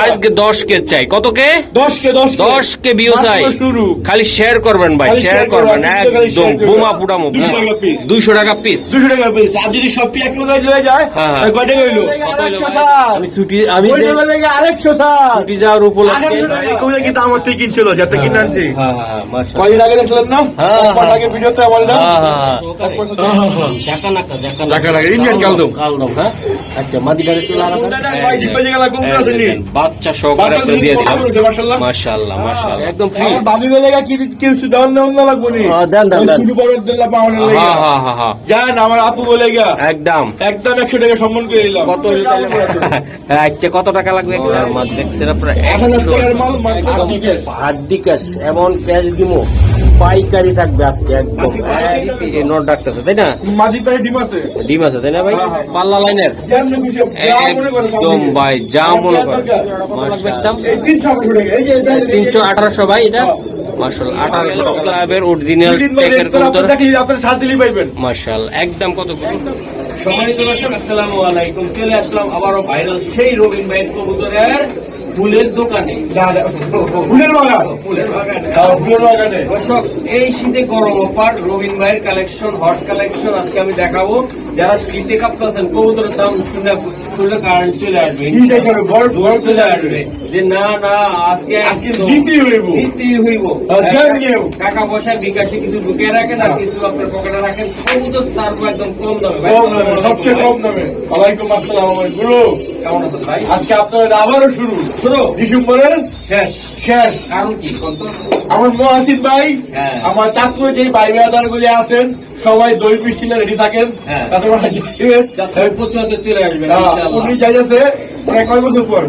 আজকে 10 কে চাই। কত কে? 10 কে ভিউ চাই। খালি শেয়ার করবেন ভাই, শেয়ার করবেন একদম বোমা ফুটামো। 200 টাকা পিস। আর যদি সব এক লোক লয়ে যায় কয়টা কইলো? আমি ছুটি আমি আরেকশো ছুটি যাওয়ার উপলক্ষে কইলে কি দাম হতে কিনছিল যাতে কিনে আনছি। মাশাআল্লাহ। কয়দিন আগে দেখছিলেন না? আগে ভিডিওতে বললাম জাকা লাগা ইন্ডিয়ান কালদম। হ্যাঁ আচ্ছা, মাদিটারে একটু লাগাতে বাচ্চা সহকারে একটা দিয়ে দিলাম। মাশাআল্লাহ মাশাআল্লাহ, একদম ফ্রি। বাবি বলে কি কিছু দাম না লাগবে নি। দেন শুরু বড় দিল্লা পাওয়ার লাগি। জান আমার আপু বলে গিয়া একদম 100 টাকা সম্মান করে দিলাম। কত হইলো তাহলে? আচ্ছা, কত টাকা লাগবে? এগুলোর মাছ দেখছেন আপনারা 1000 টাকার মাল মাত্র হাড্ডি ক্যাশ, এমন ক্যাশ দিমো পাইকারি থাকবে আজকে একদম। এই নোট ডাকতেছে তাই না? মাঝি পায়ে ডিম আছে। ডিম আছে তাই না ভাই? পাল্লা লাইনের যেমন খুশি একদম ভাই, যা মনে করেন। মাশাআল্লাহ, এই 300 টাকা এই যে 300-1800 ভাই এটা। মাশাআল্লাহ, 1800 ক্লাবের অরিজিনাল টেকের কবুতর। আপনারা সাত দিলি পাইবেন। মাশাআল্লাহ, একদম কত করে? সম্মানিত দর্শক, আসসালামু আলাইকুম। চলে আসলাম আবারও ভাইরাল সেই রবিন ভাইয়ের কবুতরের ফুলের দোকানে। ফুলের বাগান। ফুলের বাগানে। ফুলের বাগানে দর্শক, এই শীতে গরম অফার রবিন ভাইয়ের কালেকশন, হট কালেকশন আজকে আমি দেখাবো। যারা শীতে কাঁপতেছেন, কবুতরের দাম শুনে কারেন্ট চলে আসবে, চলে আসবে যে না না আজকে নিতেই হইব। টাকা পয়সা বিকাশে কিছু ঢুকিয়ে রাখেন আর কিছু আপনার পকেটে রাখেন। কবুতর সার্ভ একদম কম দামে, সবচেয়ে কম দামে। ওয়ালাইকুম আসসালাম গুরু, কেমন আছেন ভাই? আজকে আপনাদের আবারও শুরু ডিসেম্বরের শেষ। কারণ কি আমার মহাসিন ভাই, হ্যাঁ। আমার চাঁদপুরে যে ভাই বেড়াদার গুলি আছেন সবাই দই মিষ্টি রেডি থাকেন। হ্যাঁ। চলে আসবেন উনি যাইতেছে প্রায় কয় বছর পর?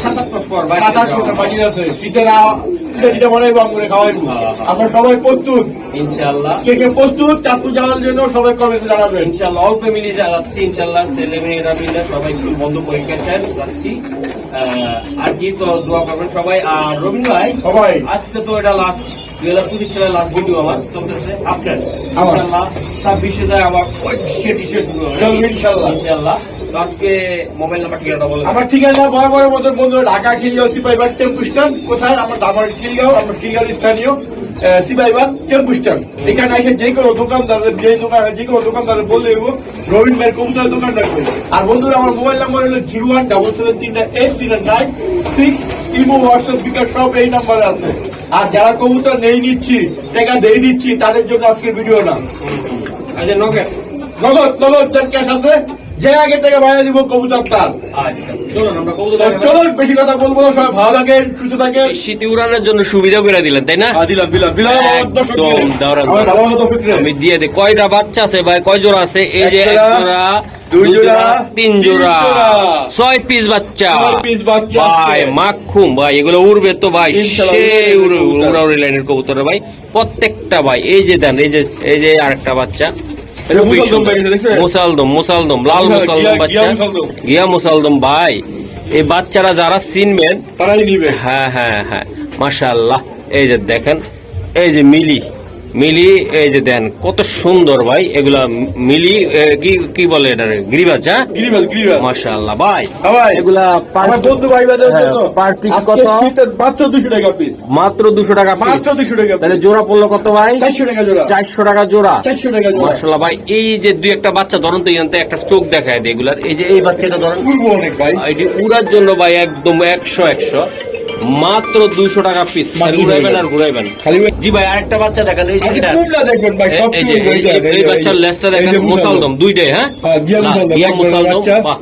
7-8 মাস পর। 7-8 বছর বাকি আছে। শীতের যেটা মনে হয় করে খাওয়াইবো। আমরা সবাই প্রস্তুত ইনশাআল্লাহ। কে কে প্রস্তুত চাঁদপুর যাওয়ার জন্য সবাই কমেন্টে জানাবেন। ইনশাআল্লাহ অল্প মিলিয়ে যাচ্ছি ইনশাআল্লাহ। ছেলে মেয়েরা মিলে সবাই একটু বন্ধ পরীক্ষা চান যাচ্ছি। আর কি তো দোয়া করবেন সবাই। আর রবিন ভাই, সবাই আজকে তো এটা লাস্ট 2025 সালের লাস্ট ভিডিও আমার চলতেছে আপনার। ইনশাআল্লাহ 26 যায় আবার ওই টি-শার্ট শুরু হবে ইনশাআল্লাহ। ইনশাআল্লাহ। তো আজকে মোবাইল নাম্বার ঠিকানাটা বলেন। আমার ঠিকানা বরাবর মতো বন্ধু, ঢাকা খিলগাঁও সিপাহীবাগ টেম্পু স্ট্যান্ড। কোথায়? আমার দামার খিলগাঁও, আমার খিলগাঁও স্থানীয় সিপাহীবাগ টেম্পু স্ট্যান্ড। এখানে এসে যে কোনো দোকানদারের বললে রবিন ভাইয়ের কবুতরের দোকান রাখবে। আর বন্ধুরা, আমার মোবাইল নাম্বার হলো 0177383996। ইমো, হোয়াটসঅ্যাপ, বিকাশ সব এই নাম্বারে আছে। আর যারা কবুতর নেই নিচ্ছি, টাকা দিয়ে দিচ্ছি, তাদের জন্য আজকের ভিডিও না। আচ্ছা, নগদ যার ক্যাশ আছে, যে আগে থেকে বাইরে দিব কবুতর তার। আচ্ছা, চলুন আমরা কবুতর চলুন, বেশি কথা বলবো না, সবাই ভালো থাকেন, সুস্থ থাকেন। শীতে উড়ানোর জন্য সুবিধা করে দিলেন তাই না? আমি দিয়ে দিই। কয়টা বাচ্চা আছে ভাই? কয় জোড়া আছে? এই যে 1 জোড়া, 2 জোড়া, 3 জোড়া, 6 পিস বাচ্চা ভাই। মাখুম ভাই, এগুলো উড়বে তো ভাই, সেই উড়াউড়ি লাইনের কবুতর ভাই প্রত্যেকটা ভাই। এই যে দেন, এই যে আরেকটা বাচ্চা, মুসালদম লাল মুসালদম বাচ্চা, গিয়া মুসালদম ভাই। এই বাচ্চারা যারা চিনবেন তারাই নিবে। হ্যাঁ মাশাআল্লাহ। এই যে দেখেন, এই যে মিলি, এই যে দেন কত সুন্দর ভাই। এগুলা মিলি কি বলে এটা? গিরিবাজ। মাশাআল্লাহ ভাই। এগুলা বন্ধু ভাই পার পিস কত? মাত্র 200 টাকা পিস। মাত্র 200 টাকা পিস। মাত্র 200 টাকা। তাহলে জোড়া পড়লো কত ভাই? 400 টাকা জোড়া। 400 টাকা জোড়া। 400 টাকা জোড়া। মাশাআল্লাহ ভাই। এই যে দুই একটা বাচ্চা ধরুন তো, এখানে একটা চোখ দেখায় দেয় এগুলার। এই যে এই বাচ্চাটা ধরুন, উড়বো অনেক ভাই। এটি উড়ার জন্য ভাই একদম 100 মাত্র 200 টাকা পিস। ঘুরাইবেন আর ঘুরাইবেন। জি ভাই, আরেকটা বাচ্চা দেখেন। এই যে দেখবেন ভাই, সব এই বাচ্চার লেজটা দেখেন, মুসালদম দুইটাই। হ্যাঁ, গিয়া মুসালদম। বাহ,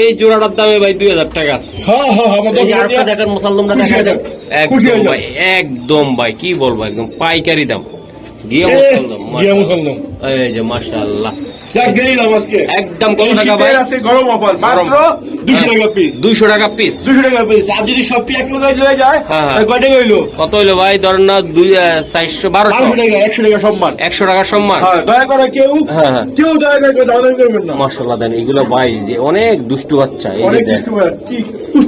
এই জোড়াটার দামে ভাই 2000 টাকা। আরেকটা দেখেন, মুসালদমটা দেখেন, একদম ভাই, একদম ভাই কি বলবো, একদম পাইকারি দাম। গিয়া মুসালদম। এই যে মাশাআল্লাহ, একদম কত টাকা ভাই? গরম অফার, মাত্র 200 টাকা পিস। 200 টাকা পিস। 200 টাকা পিস। আর যদি সব এক লোক লয়ে যায় কয়টা হইলো? কত হইলো ভাই? ধরেন না 400 1200 টাকা। 100 টাকা সম্মান। 100 টাকা সম্মান। দয়া করে কেউ দয়া করে দাম করবেন না। মাশাআল্লাহ দেন এগুলো ভাই, যে অনেক দুষ্টু বাচ্চা। এই যে দেন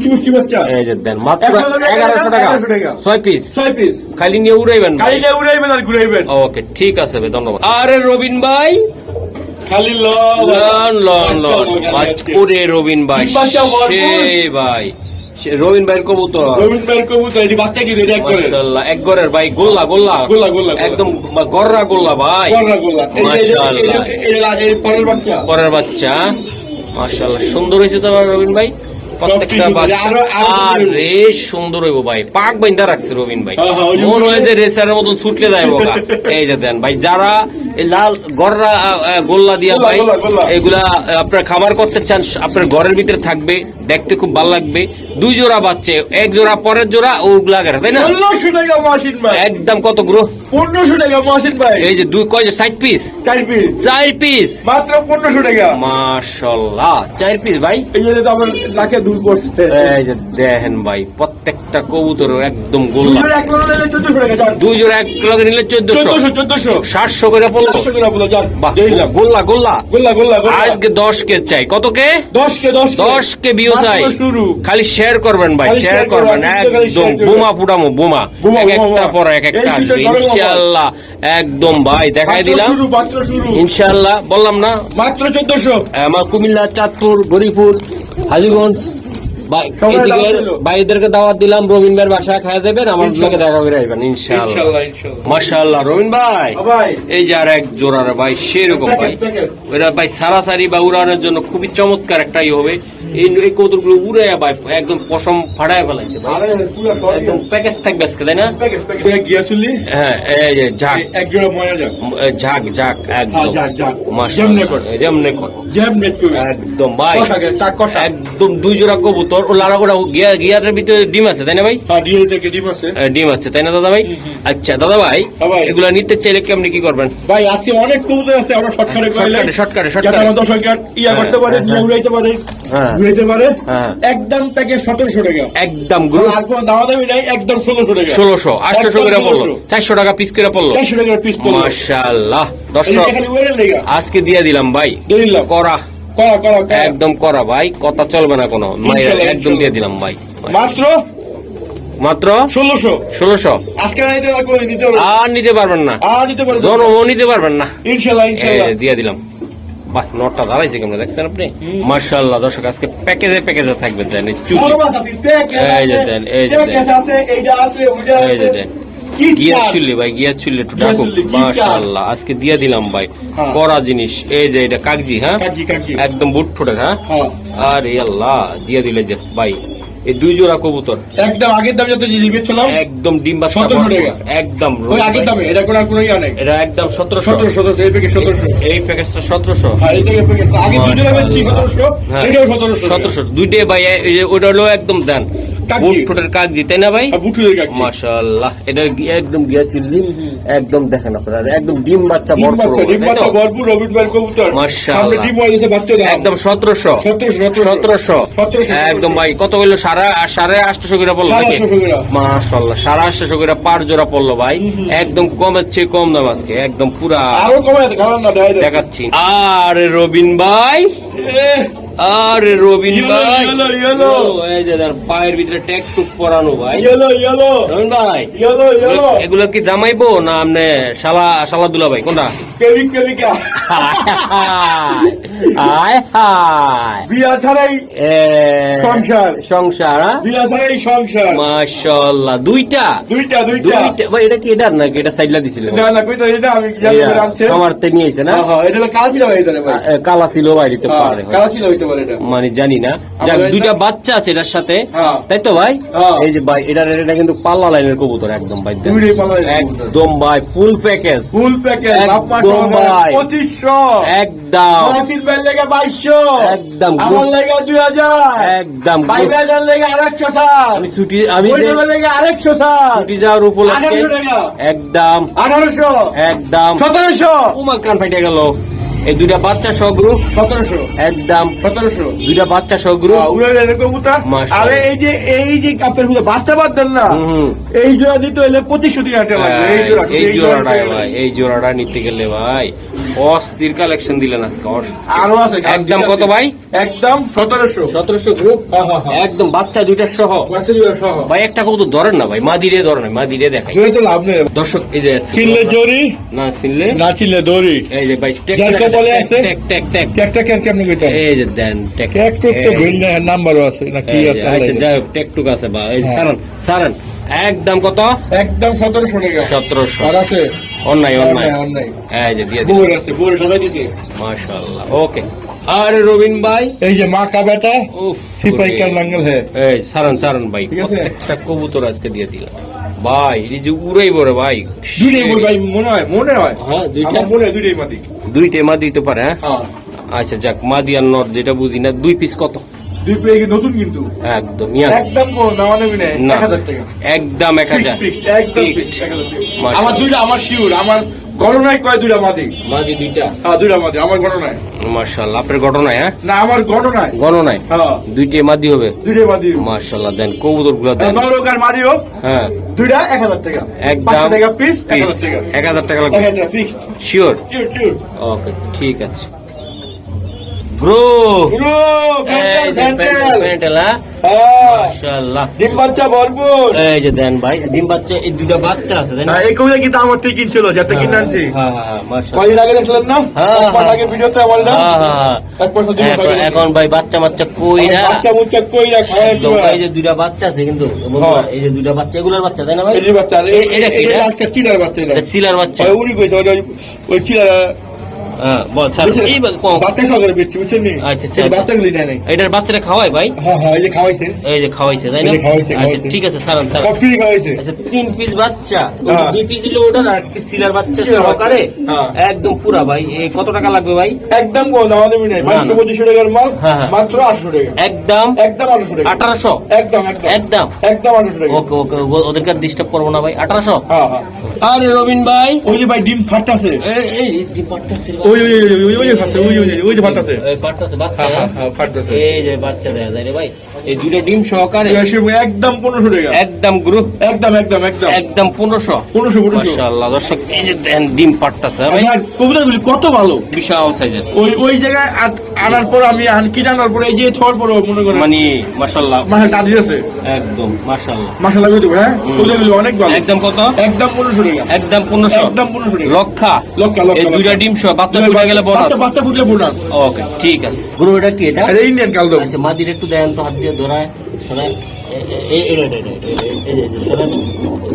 পুষ্টি বাচ্চা। এই যে দেন মাত্র 1100 টাকা 6 পিস। খালি নিয়ে উড়াইবেন, আর ঘুরাইবেন। ওকে, ঠিক আছে ভাই, ধন্যবাদ। আরে রবিন ভাই, খালি লন লন লন পুরে রবিন ভাই সে ভাই রবিন ভাইয়ের কবুতর, রবিন ভাইয়ের কবুতর, এই বাচ্চা কি রেডি মাশাআল্লাহ, এক গরের ভাই, গোল্লা গোল্লা গোল্লা গোল্লা একদম গররা গোল্লা ভাই, গোল্লা গোল্লা, মাশাআল্লাহ, এই পরের বাচ্চা, পরের বাচ্চা, মাশাআল্লাহ সুন্দর হয়েছে তো রবিন ভাই, প্রত্যেকটা বাচ্চা আরে সুন্দর হইব ভাই, পাক বাইন্দা রাখছে রবিন ভাই, মনে হয় যে রেসারের মতন ছুটলে যায় বোকা। এই যে দেন ভাই, যারা এই লাল গররা গোল্লা দিয়া ভাই এগুলা আপনার খাবার করতে চান, আপনার ঘরের ভিতরে থাকবে, দেখতে খুব ভালো লাগবে। 2 জোড়া বাচ্চা, 1 জোড়া পরের জোড়া ওগুলা তাই না? 1500 টাকা মহসিন ভাই, একদম কত গ্রো? 1500 টাকা মহসিন ভাই। এই যে 2 কয় 60 পিস, 4 পিস মাত্র 1500 টাকা, মাশাআল্লাহ 4 পিস ভাই। এই যে তো আমার নাকে দুল পড়ছে। এই যে দেখেন ভাই, প্রত্যেকটা কবুতর একদম গোল্লা, 2 জোড়া 2 জোড়া 1 লগে 1400 টাকা, এক লগে নিলে 1400 700 করে পড়লো। 700 করে বলে যান, বাহ, দিলাম গোল্লা গোল্লা গোল্লা গোল্লা গোল্লা। আজকে 10 কে চাই, কত কে? 10 কে 10 কে ভিউ চাই, শুরু। খালি শেয়ার করবেন ভাই, খালি শেয়ার share করবেন, করবেন, একদম share করবেন। বোমা ফুটামো, বোমা বোমা, এক বোমা, একটা বোমা। পর এক একটা এই আসবে শীতের গরম ইনশাআল্লাহ, একদম ভাই দেখাই দিলাম শুরু, মাত্র শুরু, ইনশাআল্লাহ। বললাম না মাত্র 1400। আমার কুমিল্লা, চাঁদপুর, গরিপুর, হাজীগঞ্জ ভাইদেরকে দাওয়াত দিলাম, রবিন ভাইয়ের বাসায় খাওয়া যাবেন, আমার লোকে দেখা করে আসবেন ইনশাআল্লাহ। ইনশাআল্লাহ ইনশাআল্লাহ। মাশাআল্লাহ রবিন ভাই, ভাই এই যে আর এক জোড়ার ভাই সেরকম ভাই, ওরা ভাই সারাসারি বা উড়ানোর জন্য খুবই চমৎকার একটাই হবে। এই কৌতুকগুলো উড়ে ভাই একদম পশম ফাড়ায় ফেলাইছে ভাই, আরে পুরো একদম প্যাকেজ থাকবে আজকে তাই না? প্যাকেজ গিয়াসুলি, হ্যাঁ এই যে ঝাক এক জোড়া ময়া যাক, ঝাক ঝাক একদম যাক যাক, মাশাআল্লাহ, যেমনে কর যেমনে করে একদম ভাই, কষাকে চাক কষা, একদম 2 জোড়া কবুতর, ও লালা ওরা গিয়ারের ভিতরে ডিম আছে তাই না ভাই? হ্যাঁ ডিএ থেকে ডিম আছে, ডিম আছে তাই না দাদা ভাই? আচ্ছা দাদা ভাই, এগুলা নিতে চাইলে কেমনি কি করবেন ভাই? আজকে অনেক কবুতর আছে, আমরা শর্টকাটে কইলে শর্টকাটে যাতে আমার দর্শক ইয়া করতে পারে, নিয়ে উড়াইতে পারে, উড়াইতে পারে। একদম প্যাকেজ 1700 টাকা, একদম আর কোনো দাম দামি নাই, একদম 1600 টাকা, 1600 800 করে পড়লো, 400 টাকা পিস করে পড়লো, 400 টাকা পিস পড়লো। মাশাআল্লাহ দর্শক খালি ওয়ের লাগা আজকে দিয়ে দিলাম ভাই, দিলাম করা করা করা একদম করা ভাই, কথা চলবে না কোনো, একদম দিয়ে দিলাম ভাই, মাত্র মাত্র 1600 আজকে নিতে আর কোন নিতে পারবেন, আর নিতে পারবেন না, আর নিতে পারবেন, জনও নিতে পারবেন না ইনশাআল্লাহ ইনশাআল্লাহ দিয়ে দিলাম। বাহ, নটটা দাঁড়াইছে কেমন দেখছেন আপনি? মাশাআল্লাহ দর্শক আজকে প্যাকেজে প্যাকেজে থাকবে দেন, এই চুল এই যে দেন, এই যে দেন, আছে এইটা আছে ওইটা এই যে দেন, গিয়ার চুল্লি ভাই, গিয়ার চুল্লি একটু ডাকুন, মাশাআল্লাহ আজকে দিয়ে দিলাম ভাই, করা জিনিস। এই যে এটা কাগজি, হ্যাঁ একদম বুট ঠোঁটের, হ্যাঁ আরে আল্লাহ দিয়ে দিলে যে ভাই, এই 2 জোড়া কবুতর একদম আগের দাম যত জিনিস বেচছিলাম, একদম ডিম বাচ্চা 1700 টাকা, একদম ওই আগের দামে, এটা কোন আর কোনো ইয়া নাই, এটা একদম 1700 এই প্যাকেজ 1700, এই প্যাকেজটা 1700, হ্যাঁ এই প্যাকেজ আগে 2 জোড়া বেচছি 1700, এটাও 1700 দুইটাই ভাই, এই যে ওটা হলো একদম দেন বুট ঠোঁটের কাগজি তাই না ভাই? বুটুরের কাগজি, মাশাআল্লাহ এটা একদম গিয়া চিল্লি, একদম দেখেন আপনারা, একদম ডিম বাচ্চা ভরপুর, ডিম বাচ্চা ভরপুর রবিন ভাইয়ের কবুতর, সামনে ডিম হইছে বাচ্চা দাও একদম 1700 একদম ভাই, কত হইলো? 850 করে পড়লো নাকি? মাশাআল্লাহ 850 করে পার জোড়া পড়লো ভাই, একদম কমের চেয়ে কম দাম আজকে, একদম পুরা আরো কমে আছে, কারণ না দেখাচ্ছি। আরে রবিন ভাই, আরে রবিন ভাই, এই যে পায়ের ভিতরে ট্যাগ টুক পরানো ভাই, রবিন ভাই এগুলো কি জামাইবো না আমনে শালা দুলা ভাই, কোনটা? হায় হায়, বিয়া ছাড়াই সংসার, সংসার, বিয়া ছাড়াই সংসার, মাশাআল্লাহ দুইটা ভাই। এটা কি এটার নাকি? এটা সাইডলা দিছিল না না, কই তো এটা আমি জানি করে আনছে, আমার তে নিয়েছে না? হ্যাঁ এটা কালা ছিল ভাই, এটা ভাই কালা ছিল বাইরেতে পারে, কালা ছিল হইতে পারে এটা, মানে জানি না। যাক 2টা বাচ্চা আছে এটার সাথে, তাই তো ভাই? এই যে ভাই এটা কিন্তু পাল্লা লাইনের কবুতর, একদম ভাই একদম ভাই ফুল প্যাকেজ একদম ভাই, 2500 একদম মহসিন ভাই লেগে 2200, একদম আমার লেগে 2000, একদম ভাই ভাইজান লেগে 800, আমি ছুটি আমি লেগে 800, ছুটি যাওয়ার উপলক্ষে 1800 টাকা, একদম 1800, একদম 1700, উমা কান ফাইটে গেল। এই 2টা বাচ্চা সগ্রু 1700, একদম 1700, 2টা বাচ্চা সগ্রু। আরে এই যে কাপের গুলো বাচ্চা বাদ দেন না, এই জোড়া দিতে হলে 2500 টাকা লাগবে, এই জোড়াটা ভাই, এই জোড়াটা নিতে গেলে ভাই অস্থির কালেকশন দিলেন আজকে আরো আছে একদম কত ভাই? একদম 1700 গ্রুপ হ্যাঁ। একদম বাচ্চা দুইটা সহ সহ ভাই। একটা কবুতর ধরেন না ভাই, মাদিরে ধরেন, মাদিরে দেখাই তো লাভ নেই দর্শক। এই যে চিনলে জরি না চিনলে না চিনলে দড়ি। এই যে ভাই যাকে বলে আছে টেক টেক টেক একটা কেমনে কইতা এই যে দেন টেক এক তো ভিন্ন নাম্বারও আছে না কি আছে আচ্ছা যাই হোক টেকটুক আছে বা এই সারান সারান একদম কত? একদম 1700 টাকা 1700 আর আছে অনলাইন অনলাইন এই যে দিয়ে দিন বোর আছে বোর সাদা দিতে মাশাআল্লাহ। ওকে আরে রবিন ভাই এই যে মা কা বেটা উফ সিপাই কা নাঙ্গল है এই সারান সারান ভাই ঠিক আছে? একটা কবুতর আজকে দিয়ে দিলাম ভাই। এই যে উড়াই বড় ভাই দুইটাই বল ভাই মনে হয় হ্যাঁ দুইটা আমার মনে হয় দুইটাই মাটি দুইটাই মা দিতে পারে হ্যাঁ হ্যাঁ আচ্ছা যাক মা দিয়ার নর যেটা বুঝি না। দুই পিস কত? দুই প্লেট নতুন কিন্তু একদম ইয়াং একদম কো না মানে না 1000 টাকা একদম 1000 একদম Fixed. 1000 টাকা মাশাআল্লাহ। আমার দুইটা আমার শিওর আমার গণনায় কয় দুইটা মাটি মাদি দুইটা হ্যাঁ দুইটা মাটি আমার গণনায় মাশাআল্লাহ। আপনার ঘটনায় হ্যাঁ না আমার গণনায় গণনায় হ্যাঁ দুইটাই মাদি হবে দুইটাই মাটি মাশাআল্লাহ। দেন কবুতর গুলা দেন নরকার মাটি হোক হ্যাঁ দুইটা 1000 টাকা একদম 500 টাকা পিস 1000 টাকা 1000 টাকা লাগবে 1000 টাকা ফিক্সড শিওর শিওর ওকে ঠিক আছে ব্রো ব্রো ফ্যান্টাল প্যান্টেল হ্যাঁ হ্যাঁ মাশাআল্লাহ। ডিম বাচ্চা ভরপুর এই যে দেন ভাই ডিম বাচ্চা এই দুইটা বাচ্চা আছে তাই না? না এই কবিতা কিন্তু আমার থেকে কিনছিল যাতে কিনে আনছি হ্যাঁ হ্যাঁ মাশাআল্লাহ। কয়দিন আগে দেখছিলেন না হ্যাঁ, এক মাস হ্যাঁ। আগে ভিডিওতে আমার না হ্যাঁ হ্যাঁ এক পয়সা দিন এখন ভাই বাচ্চা বাচ্চা কইরা বাচ্চা মুচ্চা কইরা খায় একদম এই যে দুইটা বাচ্চা আছে কিন্তু বন্ধুরা, এই যে দুইটা বাচ্চা এগুলোর বাচ্চা তাই না ভাই? এই বাচ্চা এটা কি এটা এটা? আজকে চিলার বাচ্চা এটা এটা চিলার বাচ্চা ওই উনি কইছে ওই চিলার হ্যাঁ বল স্যার এই বাচ্চা সহকারে বেচছি বুঝছেন নি আচ্ছা, এই বাচ্চাগুলি নেয় নাই এটার বাচ্চাটা খাওয়াই ভাই? হ্যাঁ হ্যাঁ এই যে খাওয়াইছে এই যে খাওয়াইছে তাই না? এই যে খাওয়াইছে, আচ্ছা খাওয়াইছে। ঠিক আছে সারান সারান। সব ফ্রি খাওয়াইছে আচ্ছা 3 পিস বাচ্চা হ্যাঁ। 2 পিস হলো ওটা আর একটা সিলার বাচ্চা সিলার বাচ্চা। সহকারে হ্যাঁ। একদম পুরা ভাই। এই কত টাকা লাগবে ভাই? একদম কোন আমাদের মিনে না, না। 525 টাকার মাল হ্যাঁ, হ্যাঁ। মাত্র 800 টাকা একদম একদম 800 টাকা 1800 একদম একদম একদম একদম 800 টাকা ওকে ওকে ওদেরকে ডিস্টার্ব করবো না ভাই 1800। হ্যাঁ হ্যাঁ আরে রবিন ভাই ওই যে ভাই ডিম ফাটতাছে এই ডিম পাটতাছে ওই যে ফাটতাছে ওই যে ফাটতাছে এই পাটতাছে বাচ্চা হ্যাঁ হ্যাঁ হ্যাঁ ফাটতাছে এই যে বাচ্চা দেখা যায় রে ভাই। এই দুইটা ডিম সহকারে একদম 1500 টাকা একদম গ্রুপ একদম একদম একদম একদম 1500 1500 মাশাআল্লাহ। দর্শক এই যে দেন ডিম পাটতাছে ভাই কবুতরগুলি কত ভালো বিশাল সাইজের ওই জায়গায় আনার পর আমি কিনে আনার পর এই যে ছোয়ার পর মনে করেন মানে মাশাআল্লাহ মাসে দাদি আছে একদম মাশাআল্লাহ। মাসাল্লাহ করে দেবো হ্যাঁ কবুতরগুলি অনেক ভালো একদম কত? একদম 1500 টাকা একদম 1500 একদম 1500 টাকা লক্ষা লক্ষা এই দুইটা ডিম সহ বাচ্চা ফুটে গেলে বোনাস। বাচ্চা ফুটলে বোনাস ওকে ঠিক আছে। গুরু এটা কি এটা? এটা ইন্ডিয়ান কালদম আচ্ছা মাদির একটু দেন তো হাত দিয়ে ধরায় সরায়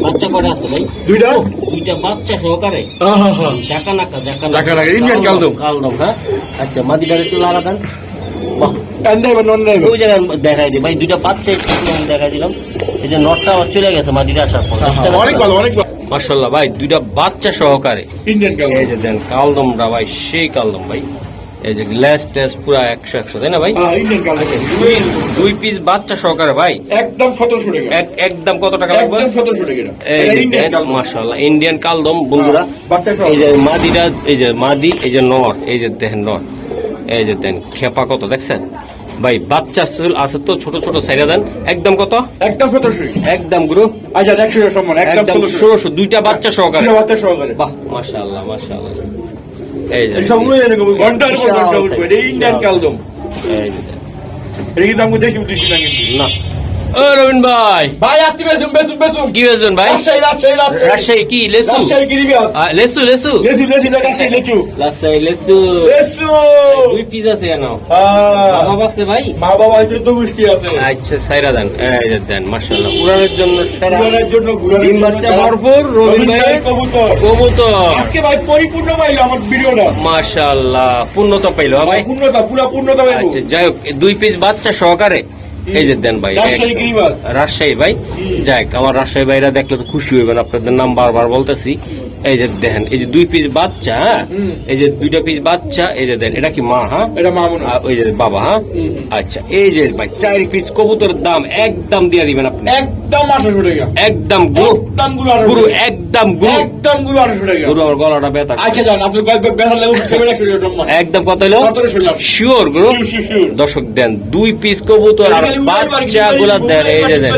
বাচ্চা কটা আছে ভাই? দুইটা দুইটা বাচ্চা সহকারে হ্যাঁ হ্যাঁ জাকা নাকা জাকা নাকা, Indian কালদম। কালদম হ্যাঁ। আচ্ছা মাদিটার একটু লাড়া দেন। বাহ আন্দাইবা নন দাইবা ওই জায়গায় দেখাই দিই ভাই দুইটা বাচ্চা একটু আমি দেখাই দিলাম। এই যে নটটা চলে গেছে মাদিটা আসার পর অনেক ভালো অনেক ভালো মাশাআল্লাহ ভাই দুইটা বাচ্চা সহকারে ইন্ডিয়ান এই কালদম যে দেন কালদমটা ভাই সেই কালদম ভাই। এই যে গ্লাস টেস্ট পুরা 100 তাই না ভাই? হ্যাঁ ইন্ডিয়ান কালদম দুই পিস বাচ্চা সহকারে ভাই একদম 1700 টাকা একদম কত টাকা লাগবে? একদম 1700 টাকা এই এটা যে ইন্ডিয়ান দেন, কালদম মাশাআল্লাহ ইন্ডিয়ান কালদম বন্ধুরা। বাচ্চা সহ এই যে মাদিটা এই যে মাদি এই যে নর এই যে দেখেন নর এই যে দেন খেপা কত দেখছেন ভাই? বাচ্চা আছে তো ছোট ছোট সাইরা দেন একদম কত? একদম 1700 একদম গ্রুপ আচ্ছা 100 এর সমান একদম একদম 1700 ষোলোশো দুইটা বাচ্চা সহকারে। দুইটা বাচ্চা সহকারে বাহ মাশাআল্লাহ মাশাআল্লাহ। এই যে এই সবগুলো এরকম ঘন্টার পর ঘন্টা উঠবে এটা ইন্ডিয়ান কালদম এই যে দেন। এটা কিন্তু আমি দেখি উদ্দেশ্য না কিন্তু না ও রবিন ভাই ভাই আসছি বেসুম বেসুম বেসুম কি হয়েছেন ভাই? রাজশাহী রাজশাহী কি লেসু? রাজশাহী গিরিবাস লেসু লেসু লেচু লেচু না রাজশাহী লেচু রাজশাহী লেসু লেচু দুই পিস আছে কেন? হ্যাঁ বাবা আছে ভাই? মা বাবা 14 গোষ্ঠী আছে আচ্ছা সাইরা দেন এই যে দেন মাশাআল্লাহ উড়ানের জন্য সেরা ঘুরানোর জন্য ডিম বাচ্চা ভরপুর রবিন ভাই কবুতর কবুতর আজকে ভাই পরিপূর্ণ পাইলো আমার ভিডিওটা মাশাআল্লাহ পূর্ণতা পাইলো হ্যাঁ ভাই। পূর্ণতা পুরো পূর্ণতা পাইলো আচ্ছা যাই হোক দুই পিস বাচ্চা সহকারে এই যে দেন ভাই রাজশাহী গিরিবাস রাজশাহী ভাই। যাক আমার রাজশাহী ভাইরা দেখলে তো খুশি হইবেন, আপনাদের নাম বারবার বলতেছি। এই যে দেখেন এই যে দুই পিস বাচ্চা হ্যাঁ এই যে দুইটা পিস বাচ্চা এই যে দেন এটা কি মা হ্যাঁ এটা মা মনে ওই যে বাবা হ্যাঁ আচ্ছা এই যে ভাই 4 পিস কবুতরের দাম একদম দিয়ে দিবেন আপনি একদম 800 টাকা একদম গুরু একদম গুরু একদম গুরু একদম গুরু 800 টাকা গুরু আমার গলাটা ব্যথা আচ্ছা জান আপনি বেতন লাগবে ক্যামেরা শুরু সম্মান একদম কত হলো 1700 শিওর গুরু শিওর দর্শক দেন দুই পিস কবুতর আর বাচ্চাগুলা দেন, এই যে দেন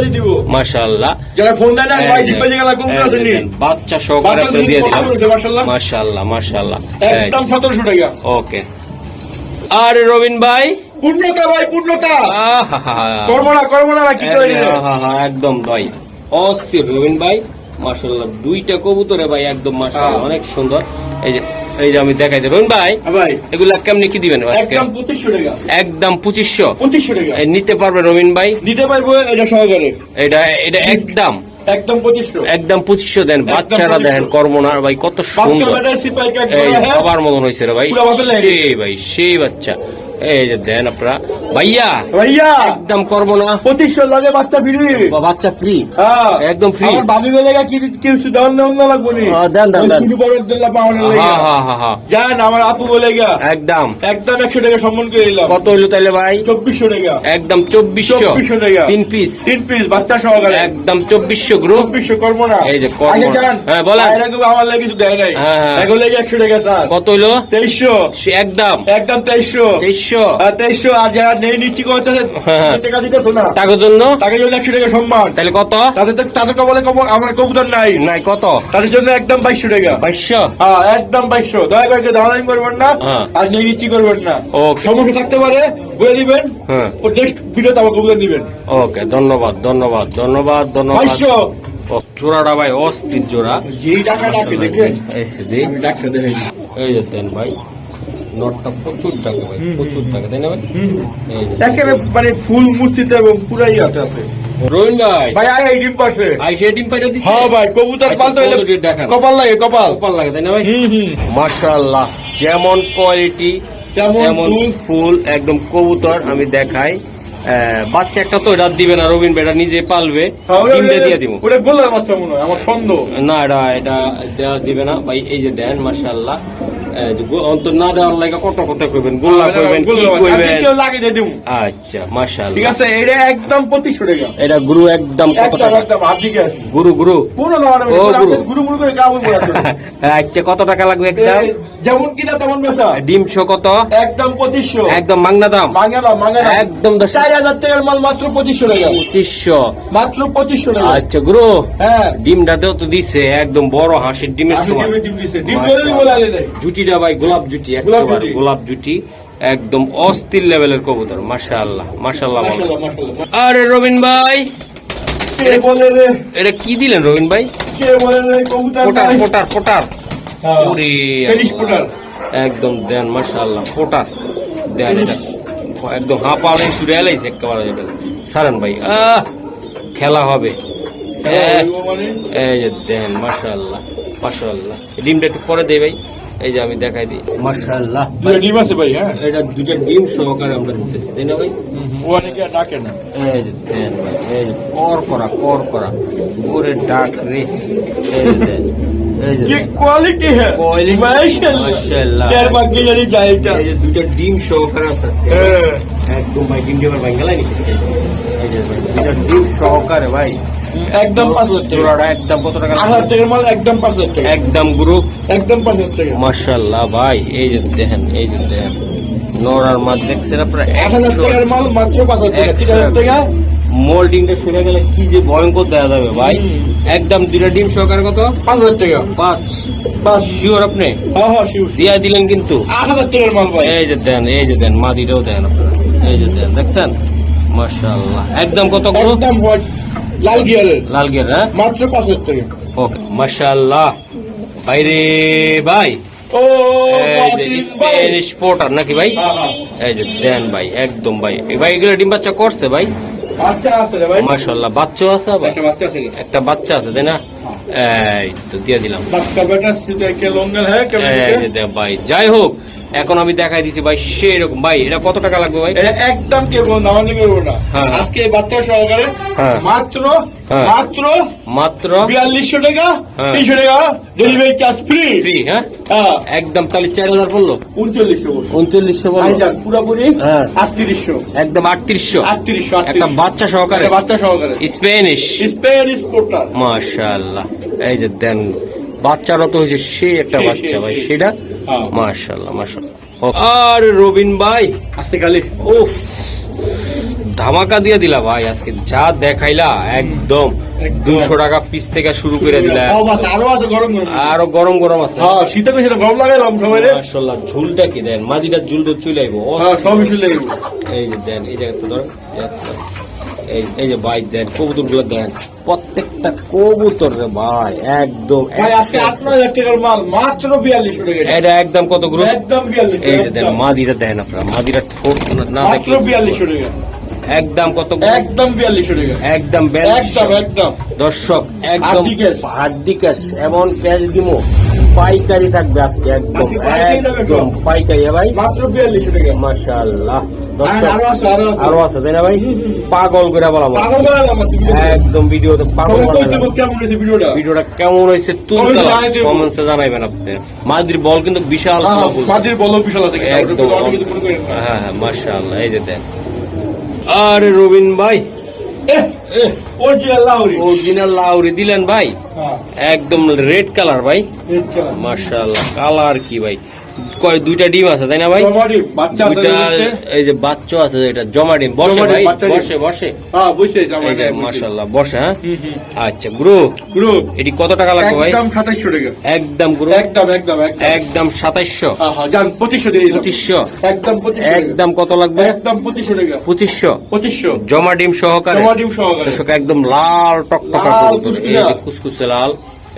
মাশাআল্লাহ, যারা ফোন দেয় না ভাই ডিপোজিট গেলা কম করে দেন, বাচ্চা সহকারে আপনাদের দিয়ে দিলাম মাশাআল্লাহ মাশাআল্লাহ, একদম 1700 টাকা। ওকে। আর রবিন ভাই পূর্ণতা ভাই, পূর্ণতা আহা কর্মনা কি কইরে, একদম ভাই অস্থির রবিন ভাই মাশাআল্লাহ, দুইটা কবুতরে ভাই একদম মাশাআল্লাহ অনেক সুন্দর। এই যে আমি দেখাই দিই রবিন ভাই, ভাই এগুলা কেমনি কি দিবেন? একদম 2500 টাকা, একদম 2500 টাকা। নিতে পারবে রবিন ভাই? নিতে পারবো, এটা সহকারে, এটা একদম 2500, একদম 2500 দেন। বাচ্চারা দেখেন কর্মনার ভাই কত সুন্দর, সবার মতন হয়েছে রে ভাই, সেই ভাই সেই বাচ্চা। এই যে দেন আপনারা ভাইয়া একদম করবো না, 2500 লাগে বাচ্চা ফ্রি, বাচ্চা ফ্রি, একদম ফ্রি। আমার ভাবি বলে কি কিছু দেন না লাগবে নি, দেন শুরু করে দিল্লা পাওয়ানোর লাগবে। জান আমার আপু বলে গা একদম 100 টাকা সম্মান করে দিলাম। কত হইলো তাইলে ভাই? 2400 টাকা, একদম 2400 টাকা, 3 পিস বাচ্চা সহকারে একদম 2400 গ্রুপ 2400 করবো না। এই যে করবো, হ্যাঁ বলেন, আমার লাগে কিছু দেয় নাই, এগুলো লাগে 100 টাকা স্যার। কত হইলো? 2300, একদম 2300, আর যারা নেই নিচ্ছি টাকা দিতেছো না, তাকে জন্য 100 টাকা সম্মান। তাহলে কত? তাদেরকে বলে আমার কবুতর নাই কত, তাদের জন্য একদম 2200 টাকা, 2200, একদম 2200। দয়া করে দালালি করবেন না, আর নেই নিচ্ছি করবেন না। সমস্যা থাকতে পারে বলে দিবেন, ও নেক্সট ভিডিওতে আমার কবুতর দিবেন। ওকে, ধন্যবাদ ধন্যবাদ ধন্যবাদ ধন্যবাদ। 2200 জোড়াটা ভাই অস্থির জোড়া, যে টাকা ডাকে দেখবেন, এই যে দেন ভাই নটটা প্রচুর টাকা ভাই, প্রচুর টাকা, তাই না ভাই? একেবারে মানে ফুল মূর্তিতে এবং পুরাই আছে। রোহিন ভাই ভাই ডিম পাশে ডিম পাইটা দিছি। হ্যাঁ ভাই, কবুতর পালতে হইলে কপাল লাগে, কপাল লাগে, তাই না ভাই? মাশাআল্লাহ, যেমন কোয়ালিটি তেমন ফুল একদম কবুতর। আমি দেখাই বাচ্চা একটা তো এটা দিবে না রবিন ভাই, এটা নিজে পালবে, দিয়ে দিব। ওটা গোলার বাচ্চা মনে হয়, আমার সন্দেহ। না এটা দেওয়া দিবে না ভাই। এই যে দেন মাশাআল্লাহ, অন্তর না দেওয়ার লাগে কত কথা কইবেন, গোল্লা কইবেন, কি কইবেন, কেউ লাগিয়ে দিয়ে দিব। আচ্ছা মাশাআল্লাহ, ঠিক আছে। এটা একদম 2500 টাকা, এটা গুরু একদম কত টাকা? একদম হাত দিকে আছে গুরু পুরো না মানে গুরু করে কাবুল করা। আচ্ছা কত টাকা লাগবে একটা? যেমন কিনা তেমন বেচা। ডিম শো কত? একদম 2500, একদম মাংনা দাম, মাংনা একদম 4000 টাকার মাল মাত্র 2500 টাকা, 2500 মাত্র 2500 টাকা। আচ্ছা গুরু, হ্যাঁ ডিমটা তো দিছে একদম বড় হাঁসের ডিমের সমান। জুটিটা ভাই গোলাপ জুটি, একেবারে গোলাপ জুটি, একদম অস্থির লেভেলের কবুতর। মাশাআল্লাহ মাশাআল্লাহ। আরে রবিন ভাই এটা কি দিলেন রবিন ভাই? পোটার একদম দেন মাশাআল্লাহ, পোটার দেন, এটা একদম হাঁপাড়ে ছুড়ে এলাইছে একেবারে। সারেন ভাই, খেলা হবে। এই যে দেন মাশাআল্লাহ মাশাআল্লাহ। ডিমটা একটু পরে দেই ভাই, এই যে আমি দেখাই দিই। মাশাআল্লাহ ডিম আছে ভাই, হ্যাঁ এটা দুইটা ডিম সহকারে আমরা দিতেছি, তাই না ভাই? অনেকে ডাকে না। এই যে দেন ভাই, এই যে কর করা ওরে ডাক রে। এই যে দেন, এই যে কি কোয়ালিটি হ্যাঁ, মাশাআল্লাহ। এর বাকি জানি যায় এটা। এই যে দুইটা ডিম সহকারে আছে একদম ভাই, ডিম দেবার ভাঙ্গালাই নি। এই যে ভাই দুইটা ডিম সহকারে ভাই, একদম 5000 জোড়াটা একদম কত টাকা? 8000 টাকার মাল, একদম 5000 টাকা, একদম গ্রুপ, একদম 5000 টাকা। মাশাআল্লাহ ভাই, এই যে দেখেন, এই যে দেখেন নড়ার মাছ দেখছেন আপনারা, 8000 টাকার মাল মাত্র 5000 টাকা, 3000 টাকা। মোল্ডিংটা সরে গেলে কি যে ভয়ঙ্কর দেওয়া যাবে ভাই। একদম দুইটা ডিম সহকারে কত? 5000 টাকা। 5 শিওর আপনি? হ্যাঁ শিওর দিয়া দিলেন কিন্তু 8000 টাকার মাল ভাই। এই যে দেন, এই যে দেন মাদিটাও দেন আপনারা, এই যে দেন দেখছেন মাশাআল্লাহ। একদম কত গ্রুপ? একদম লাল গিয়ারের, হ্যাঁ মাত্র 5000 টাকা। ওকে মাশাআল্লাহ ভাই রে ভাই। ও স্প্যানিশ পোর্টার নাকি ভাই? এই যে দেন ভাই একদম ভাই। ভাই এগুলো ডিম বাচ্চা করছে ভাই? বাচ্চা আছে রে ভাই, মাশাআল্লাহ। বাচ্চা আছে ভাই? একটা বাচ্চা আছে তাই না? এই তো দিয়ে দিলাম বাচ্চা বেটা, সেটা কে লঙ্গল হ্যাঁ কে ভাই। যাই হোক, এখন আমি দেখাই দিছি ভাই সেরকম। ভাই এটা কত টাকা লাগবে ভাই? একদম কে বল না, অনেক করব না। আজকে বাচ্চা সহকারে মাত্র 4200 টাকা, 300 টাকা ডেলিভারি চার্জ ফ্রি। হ্যাঁ একদম। তাহলে 4000 পড়লো, 3900 বললো পুরোপুরি 3800, একদম 3800 একটা বাচ্চা সহকারে, স্প্যানিশ পোর্টার। মাশাআল্লাহ। এই যে দেন বাচ্চারও তো হয়েছে সেই একটা বাচ্চা ভাই, সেটা মাশাআল্লাহ মাশাআল্লাহ। আর রবিন ভাই আজকে খালি উফ ধামাকা দিয়ে দিলা ভাই আজকে, যা দেখাইলা একদম 200 টাকা পিস থেকে শুরু করে দিলা। আরো গরম গরম আছে, শীতে গরম লাগাইলাম সবাই। মাশাআল্লাহ, ঝুলটা কি দেন, মাদিটার ঝুল তো চলে আইবো। সবই চলে আইবো। এই যে দেন, এই জায়গা তো ধর, এই যে ভাই দেন কবুতর গুলো দেন, প্রত্যেকটা কবুতর রে ভাই একদম। ভাই আজকে 8,000 টাকার মাল মাত্র 4200 টাকা। এটা একদম কত গ্রুপ? একদম 4200। এই যে দেন মাদিটা দেন আপনারা, মাদিটা ঠোঁট না মাত্র 4200 টাকা। একদম কত? একদম 4200 টাকা। একদম একদম দর্শক, একদম হাড্ডি ক্যাশ, এমন ক্যাশ দিমো পাইকারি থাকবে আজকে, একদম একদম পাইকারি ভাই, মাত্র 4200 টাকা। মাশাআল্লাহ। আরো আছে তাই না ভাই? পাগল করে বলাবো একদম, ভিডিওতে পাগল। ভিডিওটা কেমন হয়েছে কমেন্টসে জানাইবেন আপনি। মাদির বল কিন্তু বিশাল, মাদির বল বিশাল আছে একদম। হ্যাঁ মাশাআল্লাহ, এই যে দেন। আরে রবিন ভাই অরিজিনাল লাউরি দিলেন ভাই, একদম রেড কালার ভাই, মাশাআল্লাহ। কালার কি ভাই, কয় দুইটা ডিম আছে তাই না ভাই? দুইটা, এই যে বাচ্চা আছে, এটা জমা ডিম। বসে ভাই, বসে মাশাআল্লাহ, বসে। হ্যাঁ আচ্ছা, গ্রুপ এটি কত টাকা লাগবে ভাই? একদম 2700 টাকা। একদম গ্রুপ একদম 2700। জান 2500 দিয়ে 2500 একদম 2500। একদম কত লাগবে? একদম 2500 টাকা। 2500 জমা ডিম সহকারে। দর্শক একদম লাল টকটকা কবুতর, এই যে কুসকুসে লাল,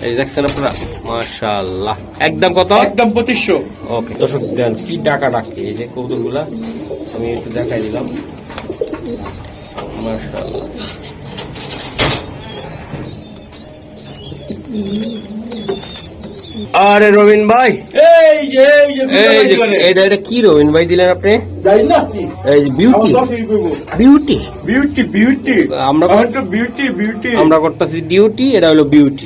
এই দেখছেন আপনারা, মাশাআল্লাহ। একদম কত? একদম 2500। ওকে দর্শক দেন কি টাকা ডাকে, এই যে কবুতরগুলা আমি একটু দেখাই দিলাম, মাশাআল্লাহ। আরে রবিন ভাই, এই যে এটা কি রবিন ভাই দিলেন আপনি? জানি না এই যে বিউটি আমরা করতেছি ডিউটি, এটা হলো বিউটি।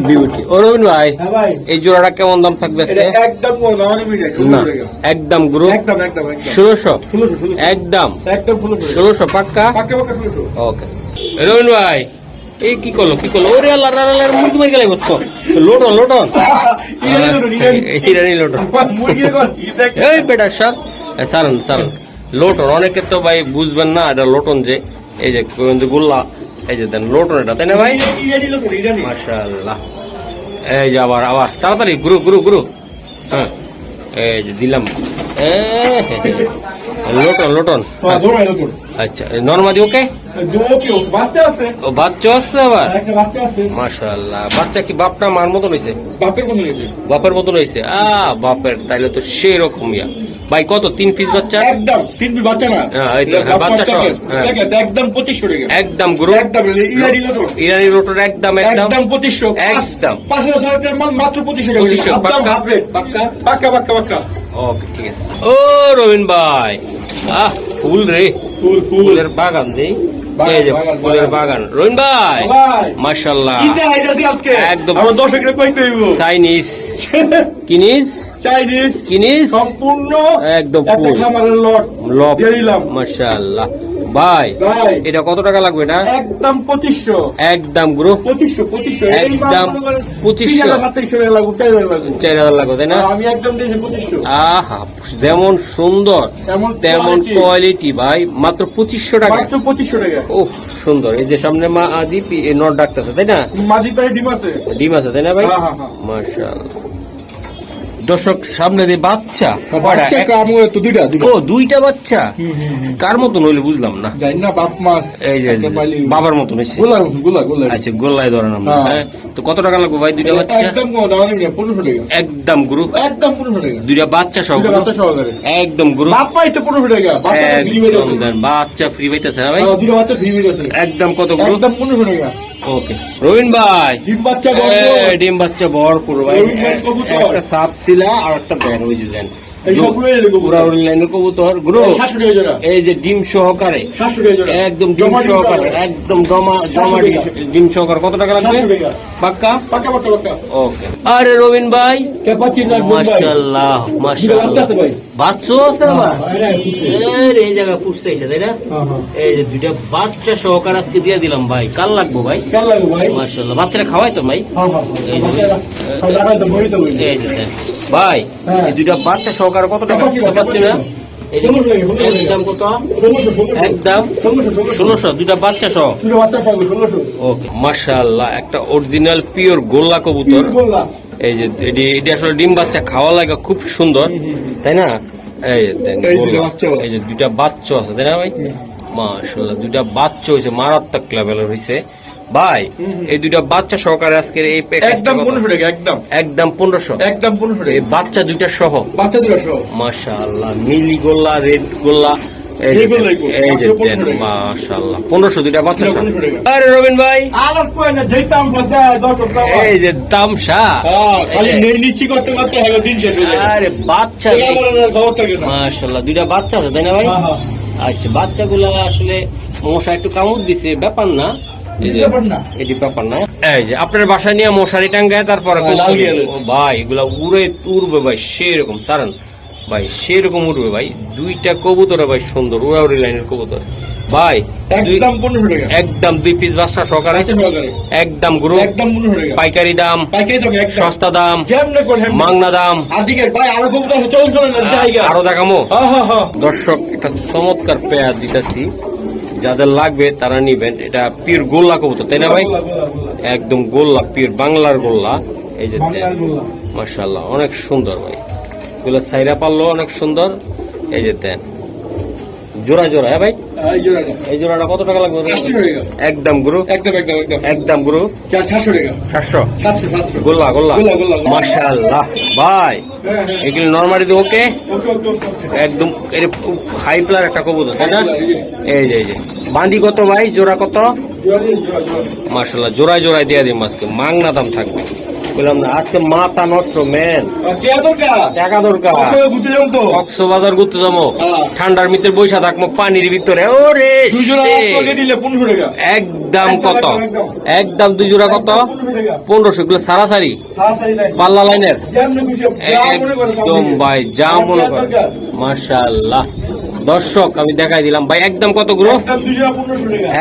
বিউটি ও রবিন ভাই, এই জোড়াটা কেমন দাম থাকবে আজকে? একদম গ্রুপ 1600। একদম 1600 পাক্কা। ওকে রবিন ভাই, এই কি করলো ওরে আল্লাহ, মুরগি মারি গেলে তো লোটন ইরানি লোটন। এই বেটা সারান লোটন, অনেকে তো ভাই বুঝবেন না এটা লোটন, যে এই যে গোল্লা, এই যে দেন লোটন এটা তাই না ভাই? মাশাআল্লাহ। এই যে আবার তাড়াতাড়ি গুরু। হ্যাঁ এই যে দিলাম লোটন। আচ্ছা নরমাদি ওকে, বাচ্চা আছে আবার, মাশাআল্লাহ। বাচ্চা কি বাপটা মার মতন হয়েছে? বাপের মতন হয়েছে। বাপের তাইলে তো সেই রকম ইয়া ভাই। কত 3 পিস বাচ্চা? একদম 3 পিস বাচ্চা না, বাচ্চা সহ একদম 2500 টাকা। একদম গ্রুপ ইরানি লোটন একদম 2500। একদম 5000 টাকার মাল মাত্র 2500 টাকা। পাক্কা। ওকে ঠিক আছে। ও রবিন ভাই, ফুল রে, ফুলের বাগান দেই, এই যে ফুলের বাগান রবিন ভাই, মাশাআল্লাহ। একদম চাইনিজ কিনিস সম্পূর্ণ একদম ফুল লব, মাশাআল্লাহ। ভাই এটা কত টাকা লাগবে? এটা একদম 2500। একদম গ্রুপ 2500 একদম 2500 লাগবে তাই না? আমি একদম 2500। আহা যেমন সুন্দর তেমন কোয়ালিটি ভাই, মাত্র 2500 টাকা। মাত্র 2500 টাকা। ও সুন্দর। এই যে সামনে মা আদি নট ডাকতেছে তাই না? মাদি পায়ে ডিম আছে তাই না ভাই? মাশাআল্লাহ। দর্শক সামনে যে বাচ্চা, দুইটা বাচ্চা কার মতন হইলে বুঝলাম না, এই যে বাবার মতন হয়েছে। আচ্ছা গোল্লায় ধরেন আমরা। তো কত টাকা লাগবে ভাই দুইটা বাচ্চা? একদম গ্রুপ দুইটা বাচ্চা সহ একদম গ্রুপ বাচ্চা ফ্রি পাইতেছে না ভাই? একদম কত গ্রুপ? ওকে রবিন ভাই, ডিম বাচ্চা ভরপুর ভাই। একটা সাপ ছিল আর একটা ব্যান হয়েছে দেন, কবুতর গ্রো, এই যে ডিম সহকারে, একদম ডিম সহকারে, একদম জমা ডিম সহকারে। কত টাকা লাগবে? পাক্কা। ওকে। আরে রবিন ভাই, মাশাআল্লাহ মাশাআল্লাহ, বাচ্চা আছে আবার এই জায়গা পুষতে এসে তাই না? এই যে দুইটা বাচ্চা সহকারে আজকে দিয়ে দিলাম ভাই। কাল লাগবো ভাই? মাশাআল্লাহ। বাচ্চারা খাওয়াই তো ভাই? এই যে ভাই এই দুইটা বাচ্চা সহকারে কত টাকা পাচ্ছি না? একদম কত? একদম 1600, দুইটা বাচ্চা সহ। ওকে, মাশাআল্লাহ, একটা অরিজিনাল পিওর গোল্লা কবুতর। এই যে এটি আসলে ডিম বাচ্চা খাওয়া লাগে, খুব সুন্দর, তাই না? এই যে দুইটা বাচ্চা আছে, তাই না ভাই? মাশাআল্লাহ, দুইটা বাচ্চা হয়েছে, মারাত্মক লেভেলের হয়েছে ভাই। এই দুইটা বাচ্চা সহকারে আজকের এই একদম 1500 টাকা, একদম 1500, একদম 1500 টাকা, এই বাচ্চা দুইটা সহ, বাচ্চা দুটো সহ। মাশাআল্লাহ, মিলি গোল্লা, রেড গোল্লা, এই যে দেন, মাশাআল্লাহ, 1500 দুইটা বাচ্চা সহ। আরে রবিন ভাই, আর কই না যেতাম কথা দর্শক, এই যে তামসা, খালি নেই নিচি করতে করতে হবে, দিন শেষ হয়ে যায়। আরে বাচ্চা, মাশাআল্লাহ, দুইটা বাচ্চা আছে, তাই না ভাই? আচ্ছা, বাচ্চাগুলো আসলে মশা একটু কামড় দিছে, ব্যাপার না, এটি ব্যাপার না। এই যে আপনার বাসা নিয়ে মশারি টাঙ্গায় তারপরে ভাই এগুলা উড়বে ভাই, সেরকম সারান ভাই, সেরকম উঠবে ভাই। দুইটা কবুতর ভাই সুন্দর, উড়াউড়ি লাইনের কবুতর ভাই, একদম 2 পিস বাচ্চা সহকারে, একদম গ্রুপ, পাইকারি দাম, সস্তা দাম, মাংনা দাম। আরো দেখামো দর্শক, একটা চমৎকার পেয়ার দিতেছি, যাদের লাগবে তারা নিবেন। এটা পিওর গোল্লা কবুতর, তাই না ভাই? একদম গোল্লা, পিওর বাংলার গোল্লা। এই যে মাশাআল্লাহ, অনেক সুন্দর ভাই, এগুলো সাইরা পারলো অনেক সুন্দর। এই যে দেন, জোড়া জোড়া, হ্যাঁ ভাই? এই জোড়াটা কত টাকা লাগবে? একদম গুরু, একদম গুরু, 700 গোল্লা, গোল্লা, মাশাআল্লাহ ভাই, এগুলো নরমালি তো ওকে, একদম হাই প্লার একটা কবুতর, তাই না? এই যে বান্দি কত ভাই, জোড়া কত? মাশাআল্লাহ, জোড়ায় জোড়ায় দিয়ে দিই, আজকে মাংনা দাম থাকবে, বললাম না আজকে মাথা নষ্ট, মেন টাকা দরকার, কক্সবাজার ঘুরতে যাবো, ঠান্ডার ভিতরে বৈশা থাকবো পানির ভিতরে। ওরে একদম কত? একদম 2 জোড়া কত? 1500, এগুলো সারাসারি পাল্লা লাইনের, একদম ভাই, যা মনে করে। মাশাআল্লাহ, দর্শক আমি দেখাই দিলাম ভাই, একদম কত গুলো?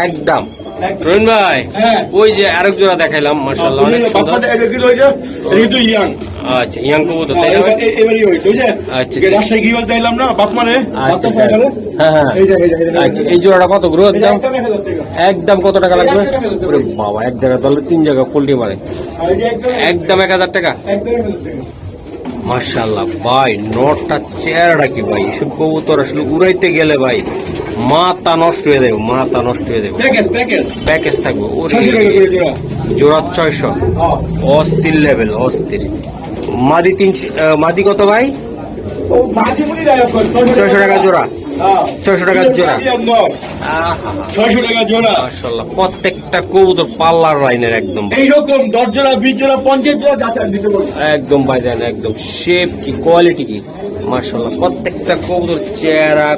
একদম রহিন ভাই, ওই যে আরেক জোড়া দেখাইলাম, মাশাআল্লাহ অনেক সুন্দর। আচ্ছা, ইয়াং কবুতর, তাই না? আচ্ছা, রাজশাহী কি বলতে এলাম না বাপ মানে, হ্যাঁ, আচ্ছা, এই জোড়াটা কত গ্রো? একদম একদম কত টাকা লাগবে? ওরে বাবা, এক জায়গা তাহলে 3 জায়গা পোল্ট্রি মারে, একদম 1000 টাকা। মাশাআল্লাহ ভাই, নটটা চেহারাটা কি ভাই, এসব কবুতর আসলে উড়াইতে গেলে ভাই মাথা নষ্ট হয়ে যাবে, মাথা নষ্ট হয়ে যাবে। প্যাকেজ থাকবে, জোড়া 600, অস্থির লেভেল, অস্থির। মাদি 300, মাদি কত ভাই? 600 টাকা জোড়া, 600 টাকা জোড়া, 600 টাকা জোড়া। মাশাআল্লাহ, প্রত্যেকটা কবুতর পাল্লার লাইনের, একদম এইরকম 10 জোড়া 20 জোড়া 50 জোড়া যাচাই দিতে বলুন, একদম ভাই দেন, একদম শেপ কি, কোয়ালিটি কি, মাশাআল্লাহ, প্রত্যেকটা কবুতর চেহারা।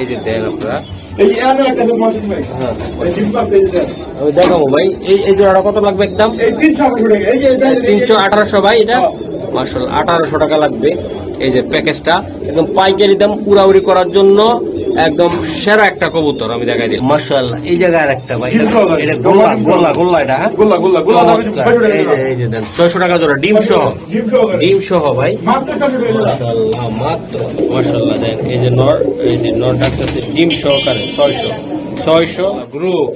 এই যে দেন আপনারা, এই এনে একটা মাছ ভাই, হ্যাঁ ওই জিম্পা পেজ দেন, আমি দেখাবো ভাই। এই জোড়াটা কত লাগবে? একদম এই 300 টাকা, এই যে 1800 ভাই, এটা মাশাআল্লাহ 1800 টাকা লাগবে। এই যে প্যাকেজটা একদম পাইকারি দাম, পুরাউরি করার জন্য একদম সেরা একটা কবুতর আমি দেখাই দিই। মাশাআল্লাহ, এই জায়গায় আরেকটা ভাই, এটা গোল্লা, গোল্লা, গোল্লা, এটা গোল্লা, গোল্লা, গোল্লা, এই যে দেন 600 টাকা জোড়া, ডিম সহ, ডিম সহ ভাই, মাত্র 600 টাকা। মাশাআল্লাহ, মাত্র, মাশাআল্লাহ দেন, এই যে নর, এই যে নর ডাকতেছে ডিম সহকারে 600 গ্রুপ,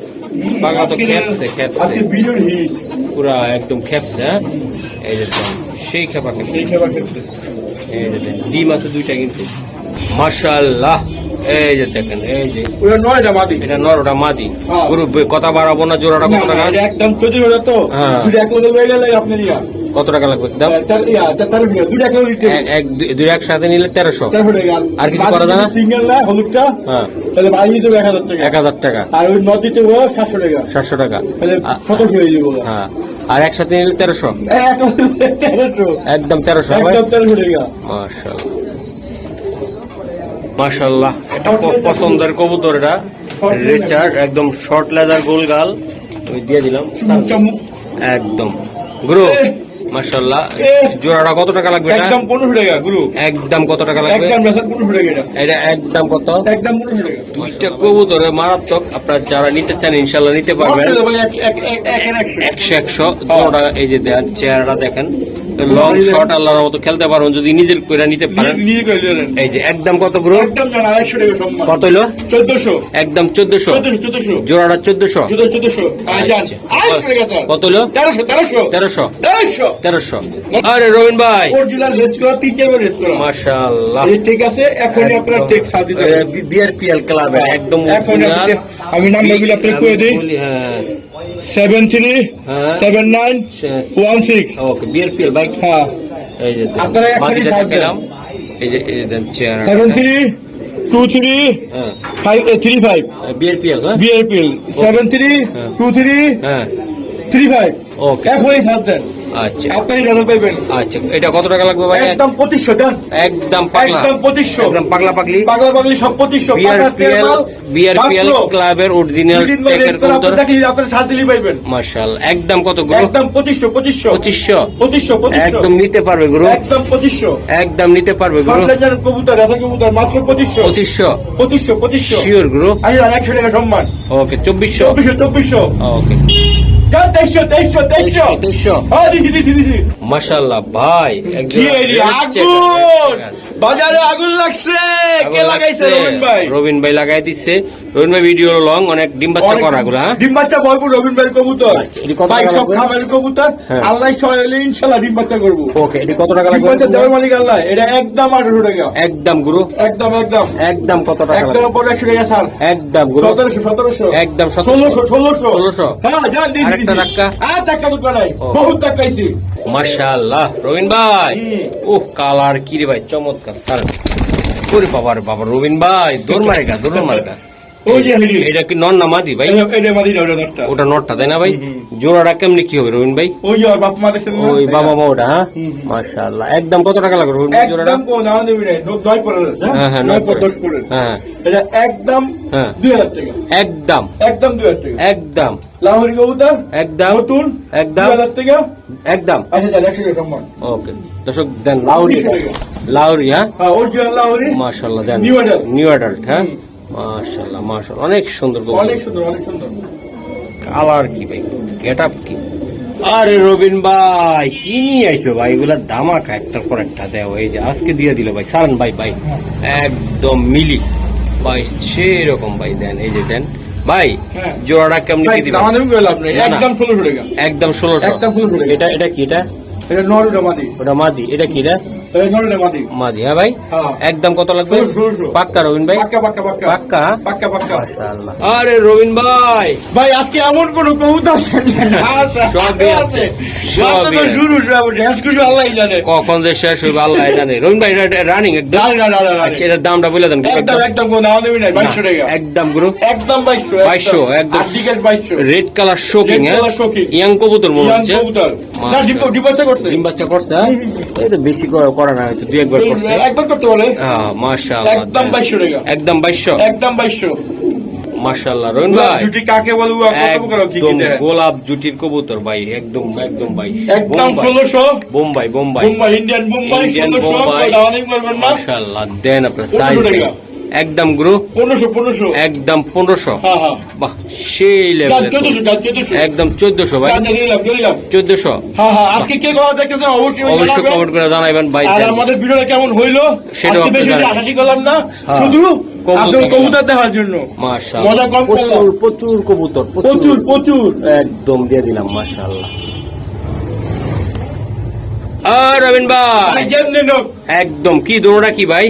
বাগা তো খেপছে পুরা, একদম খেপছে। হ্যাঁ, এই যে সেই খেপা খেপছে, এই যে ডিম আছে 2টা কিন্তু, মাশাআল্লাহ। এই যে দেখেন, এই যে এটা নর, ওটা মাদি। গ্রুপ কথা বাড়াবো না, জোড়াটা কত টাকা? একদম 14 তো, কত টাকা লাগবে? দুই একসাথে নিলে 1300, আর কিছু করা যায় না? সিঙ্গেল না হলুদটা, হ্যাঁ তাহলে ভাই নিতে 1000 টাকা, 1000 টাকা, আর ওই নদীতে 700 টাকা, 700 টাকা, তাহলে 700 হয়ে যাবে। হ্যাঁ, আর একসাথে নিলে 1300, একদম 1300, একদম 1300 টাকা। মাশাআল্লাহ, মাশাআল্লাহ, এটা পছন্দের কবুতর, এটা রেচার, একদম শর্ট লেদার, গোলগাল, আমি দিয়ে দিলাম একদম গুরু। মাশাআল্লাহ, জোড়াটা কত টাকা লাগবে? একদম 1500 টাকা গুরু, একদম কত টাকা লাগবে? একদম 1500 টাকা, এটা একদম কত? একদম 1500 টাকা। দুইটা কবুতরে মারাত্মক, আপনারা যারা নিতে চান ইনশাআল্লাহ নিতে পারবেন, 100 জোড়া। এই যে দেখেন চেহারাটা দেখেন, লং শর্ট আল্লাহর মতো খেলতে পারবেন যদি নিজের কইরা নিতে পারেন। এই যে একদম কত গ্রো? একদম জানা 100 টাকা সম্মান। কত হলো? 1400। একদম 1400। 1400। জোড়াটা 1400। 1400। আজান। কত হলো? 1300। 1300। আরে রবিন ভাই অরিজিনাল রেড করা তিনটে রেড করা। মাশাআল্লাহ। এই ঠিক আছে, এখনই আপনারা টেক সাজি দেন। বিআরপিএল ক্লাবের একদম অরিজিনাল। আমি নাম্বারগুলো আপনাকে কয়ে দেই। হ্যাঁ 737916। ওকে বিআরপিএল বাইক। হ্যাঁ এই যে আপনারা এখনই সাজ দেন। এই যে দেন চেয়ার 732335 বিআরপিএল। হ্যাঁ বিআরপিএল 732335। ওকে এখনই সাজ দেন। আচ্ছা আপনি রেজাল্ট পাবেন। আচ্ছা এটা কত টাকা লাগবে ভাই? একদম 2500 দেন। একদম পাগলা, একদম 2500। একদম পাগলা পাগলি সব 2500। বিআরপিএল ক্লাবের অরিজিনাল টেকের কবুতর আপনারা সাজ দিলেই পাইবেন। মাশাআল্লাহ। একদম কত গ্রো? একদম 2500। 2500 একদম নিতে পারবে গ্রো? একদম 2500। একদম নিতে পারবে গ্রো? সরকারের কবুতর রাজা কবুতর মাত্র 2500। Sure grow? আচ্ছা 100 টাকা সম্মান। ওকে 2400। ওকে 2300। হ্যাঁ দিদি। মাশাআল্লাহ ভাই কি এরিয়া আগুন, বাজারে আগুন লাগছে। কে লাগাইছে? রবিন ভাই লাগাই দিচ্ছে। রবিন ভাই ভিডিও লং অনেক ডিম বাচ্চা করা গুলা। ডিম বাচ্চা ভরপুর রবিন ভাই কবুতর। এটি কত ভাই টাকা সব লাগবে? খাবারের কবুতর। হ্যাঁ। আল্লাহ সহায়লে ইনশাআল্লাহ ডিম বাচ্চা করব। ওকে এটি কত টাকা ডিম লাগবে? বাচ্চা দেওয়ার মালিক আল্লাহ। এটা একদম 1800 টাকা। একদম গুরু? একদম একদম কত টাকা একদম লাগবে? 100 টাকা স্যার। একদম গুরু? 1700। একদম 1600। হ্যাঁ জান দিদি। আরেকটা ধাক্কা? আর ধাক্কা দুটো নাই, বহুত ধাক্কাইছি। মাশাআল্লাহ রবিন ভাই। ওহ কালার কি রে ভাই, চমৎকার স্যার। ওরে বাবা রে বাবা, রবিন ভাই দৌড় মারেগা। ওই যে হেডি। এটা কি নর না মাদি ভাই? এটা মাদি না, ওটা নটটা। ওটা নরটা তাই না ভাই? জোড়াটা কেমনি কি হবে রবিন ভাই? ওই যে ওর বাপ মা দেখছেন না? ওই বাবা মা ওটা। হ্যাঁ মাশাআল্লাহ। একদম কত টাকা লাগবে রবিন ভাই জোড়াটা? একদম কোন নাও নেবি না, 9 পড়ে। হ্যাঁ 9 পড়ে 10 পড়ে। হ্যাঁ এটা একদম হ্যাঁ 2000 টাকা। একদম 2000 টাকা। একদম লাহোরি কবুতর একদম নতুন একদম 2000 টাকা। একদম। আচ্ছা চল 100 টাকা সম্মান। ওকে দর্শক দেন লাউরি। হ্যাঁ হ্যাঁ অরিজিনাল লাহোরি। মাশাআল্লাহ দেন নিউ অ্যাডাল্ট। হ্যাঁ মাশাআল্লাহ অনেক সুন্দর কবুতর। অনেক সুন্দর। কালার কি ভাই, গেটআপ কি। আরে রবিন ভাই কি নিয়ে আইছো ভাই? এগুলা ধামাকা একটার পর একটা দেও। এই যে আজকে দিয়ে দিল ভাই সারান ভাই একদম মিলি ভাই সেরকম ভাই দেন। এই যে দেন ভাই জোড়াটা কেমনি কি দিবেন? একদম 1600 টাকা। একদম 1600। এটা কি? এটা নর, ওটা মাদি। ওটা মাদি। এটা কি রে? মাদি। হ্যাঁ ভাই একদম কত লাগবে? 1600। পাক্কা রবিন ভাই? পাক্কা। পাক্কা। আরে রবিন ভাই আজকে এমন কোন কবুতর সবই আছে। আল্লাহ জানে কখন যে শেষ হইবে আল্লাহ জানে। রবিন ভাই এটা রানিং একদম। আচ্ছা এটার দামটা বলে দেন। একদম কোন নাও নেবি না, 2200 টাকা। একদম গুরু? একদম 2200। একদম 2200। Red colour shocking. হ্যাঁ ইয়াং কবুতর মনে হচ্ছে। না ডিম বাচ্চা করছে। ডিম বাচ্চা করছে। এই তো বেশি করে না, হয়তো 2-1 বার করছে। একবার করতে বলে। হ্যাঁ মাশাআল্লাহ একদম 2200 টাকা। একদম 2200। একদম 2200। মাশাআল্লাহ রবিন ভাই জুটি কাকে বলবো কত বড় কি কি দেয়? গোলাপ জুটির কবুতর ভাই একদম ভাই একদম 1600। বোম্বাই ইন্ডিয়ান বোম্বাই 1600। অনেক বলবেন না। মাশাআল্লাহ দেন আপনার সাইজ একদম গ্রো 1500। একদম 1500। হ্যাঁ বাহ সেই লেভেল। একদম 1400 ভাই। 1400। হ্যাঁ আজকে কে কথা দেখতেছেন অবশ্যই কমেন্ট করে জানাবেন ভাই। আর আমাদের ভিডিওটা কেমন হইলো সেটাও বেশি হাসি করলাম না, শুধু কবুতর দেখার জন্য। মাশাআল্লাহ মজা কম করলাম। প্রচুর কবুতর প্রচুর একদম দিয়ে দিলাম মাশাআল্লাহ। আর রবিন ভাই একদম কি দোনোটা কি ভাই?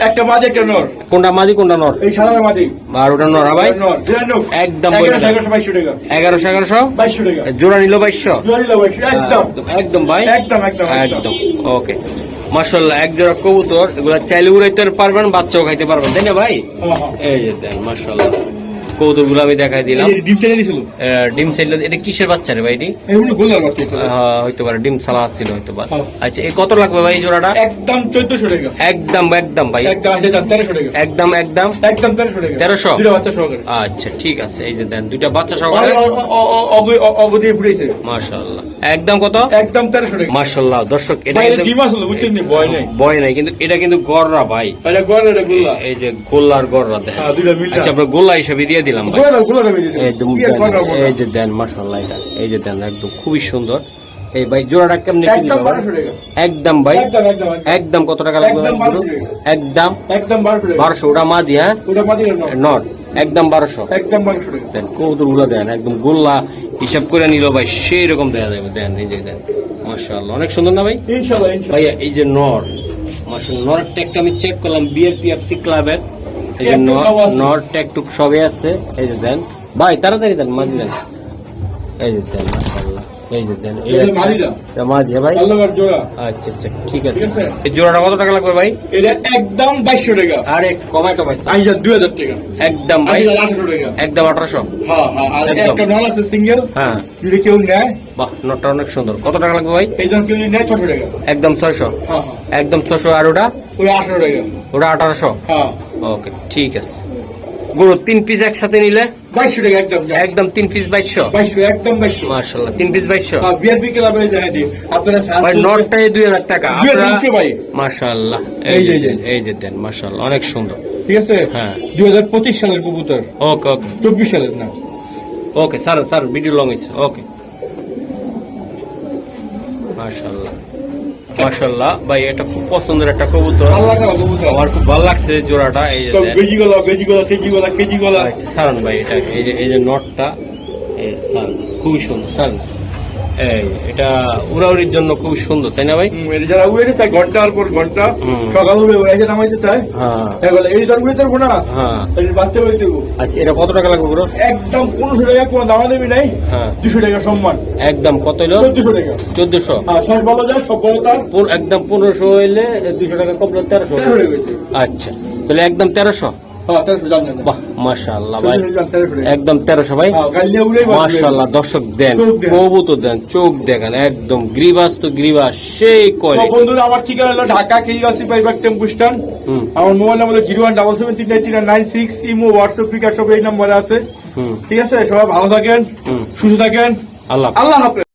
একটা মাঝে একটা নর। কোনটা মাদি কোনটা নর? এই সাদা মাদি। আর ওটা নর ভাই? একদম 1100 টাকা। 2200 টাকা। জোড়া নিল 2200। একদম ভাই একদম। ওকে মাশাআল্লাহ এক জোড়া কবুতর। এগুলা চাইলে উড়াইতে পারবেন, বাচ্চাও খাইতে পারবেন তাই না ভাই? এই যে দেন মাশাআল্লাহ কবুতর গুলো আমি দেখাই দিলাম। ডিম চাইলে এটা কিসের বাচ্চা রে ভাই? হয়তো পারে ডিম সালা ছিল হয়তো। আচ্ছা এই কত লাগবে ভাই জোড়াটা? একদম 1400 টাকা। একদম ভাই একদম 1300 টাকা। একদম 1300 টাকা। 1300। দুটো বাচ্চা সহকারে। আচ্ছা ঠিক আছে এই যে দেন দুইটা বাচ্চা সহকারে। অবধি ফুটাইছে। মাশাআল্লাহ একদম কত? একদম 1300 টাকা। মাশাআল্লাহ দর্শক এটা কিন্তু ডিম আসলে বুঝছেন নি, ভয় নাই কিন্তু এটা কিন্তু গররা ভাই। এটা গররা, এটা গোল্লা। এই যে গোল্লার গররা দেখেন। হ্যাঁ দুটো মিল। আচ্ছা আমরা গোল্লা হিসেবে দিয়ে দিলাম ভাই। গোল্লা একদম এই যে দেন মাশাআল্লাহ এটা এই যে দেন একদম খুবই সুন্দর। এই ভাই জোড়াটা কেমনে একদম 1200 টাকা। একদম ভাই একদম একদম একদম কত টাকা লাগবে একদম ভাই? 1200 টাকা। একদম একদম 1200 টাকা। 1200 ওটা মাদি হ্যাঁ ওটা মাদি না। নট একদম 1200 একদম 1200 টাকা। দেন কবুতর গুলো দেন একদম গোল্লা হিসাব করে নিল ভাই সেই রকম দেখা যাবে দেন এই যে দেন মাশাআল্লাহ অনেক সুন্দর না ভাই ইনশাআল্লাহ ইনশাআল্লাহ। ভাইয়া এই যে নর মাশাআল্লাহ নর ট্যাগটা আমি চেক করলাম বিআরপিএফসি ক্লাবের এই যে নর ট্যাগ টুক সবই আছে এই যে দেন ভাই তাড়াতাড়ি দেন মাঝি দেন এই যে দেন মাশাআল্লাহ এই যে দেন এই যে মাদিটা। এটা মাঝি ভাই আল্লাহর জোড়া। আচ্ছা আচ্ছা ঠিক আছে ঠিক আছে। এই জোড়াটা কত টাকা লাগবে ভাই এটা একদম 2200 টাকা। আরে একটু কমাই তো পাইছে আইজা 2000 টাকা। একদম ভাই 1800 টাকা। একদম 1800 হ্যাঁ হ্যাঁ। আর একদম। একটা নল আছে সিঙ্গেল, হ্যাঁ যদি কেউ নেয় বাহ নটটা অনেক সুন্দর কত টাকা লাগবে ভাই এই জন্য কেউ যদি নেয় 600 টাকা। একদম 600 হ্যাঁ হ্যাঁ। একদম 600 আর ওটা ওই 18 টাকা। ওটা 1800 হ্যাঁ ওকে ঠিক আছে গরু 3 পিস একসাথে নিলে 2200 টাকা একদম। একদম 3 পিস 2200 2200 একদম 2200। মাশাআল্লাহ 3 পিস 2200 হ্যাঁ বিআরপি ক্লাবে দেখা দিই আপনারা ভাই নটটাই 2000 টাকা 2000 আপনারা ভাই। মাশাআল্লাহ এই এই যে, যে এই যে দেন মাশাআল্লাহ অনেক সুন্দর ঠিক আছে। হ্যাঁ 2025 সালের কবুতর, ওকে ওকে 24 সালের না। Okay sir sir video long হইছে ওকে মাশাআল্লাহ মাশাআল্লাহ ভাই এটা খুব পছন্দের একটা কবুতর আল্লাহ কা কবুতর। আমার খুব ভালো লাগছে জোড়াটা এই যে তো দেন বেজি গলা কেজি গলা। আচ্ছা সারান ভাই এটা এই যে নটটা এই সারান খুবই সুন্দর সারান এই এটা উড়াউড়ির জন্য খুব সুন্দর তাই না ভাই এটা যারা উড়ে চায় ঘন্টার পর ঘন্টা, হুম। সকাল উড়ে এসে নামাইতে চায়, হ্যাঁ তাহলে এই জন উড়ে থাকবো না, হ্যাঁ এই বাচ্চা হয়ে দেবো। আচ্ছা এটা কত টাকা লাগবে পুরো একদম 1500 টাকা, কোনো দামা দেবি নাই। হ্যাঁ 200 টাকা সম্মান। একদম কত হইলো 1400 টাকা। 1400 হ্যাঁ সব বলা যায়, সব বলা তার একদম 1500 হইলে 200 টাকা কম 1300 1300 টাকা হয়েছে। আচ্ছা তাহলে একদম 1300 হ্যাঁ 1300 জানেন। বাহ মাশাআল্লাহ ভাই 1300 টাকা। একদম 1300 ভাই হ্যাঁ গালিয়া উড়ে মাশাআল্লাহ দর্শক দেন চোখ দেন। কবুতর দেন চোখ দেখেন একদম গ্রিবাস তো গ্রিবাস সেই তো কোয়ালিটি বন্ধুরা আমার ঠিকানা হলো ঢাকা কেইগাছি পাইবার টেম্পু স্ট্যান্ড। হুম আমার mobile number 0177393996, imo WhatsApp Flickr সব এই নম্বরে আছে। হুম ঠিক আছে, সবাই ভালো থাকেন, হুম সুস্থ থাকেন, আল্লাহ আল্লাহ হাফেজ।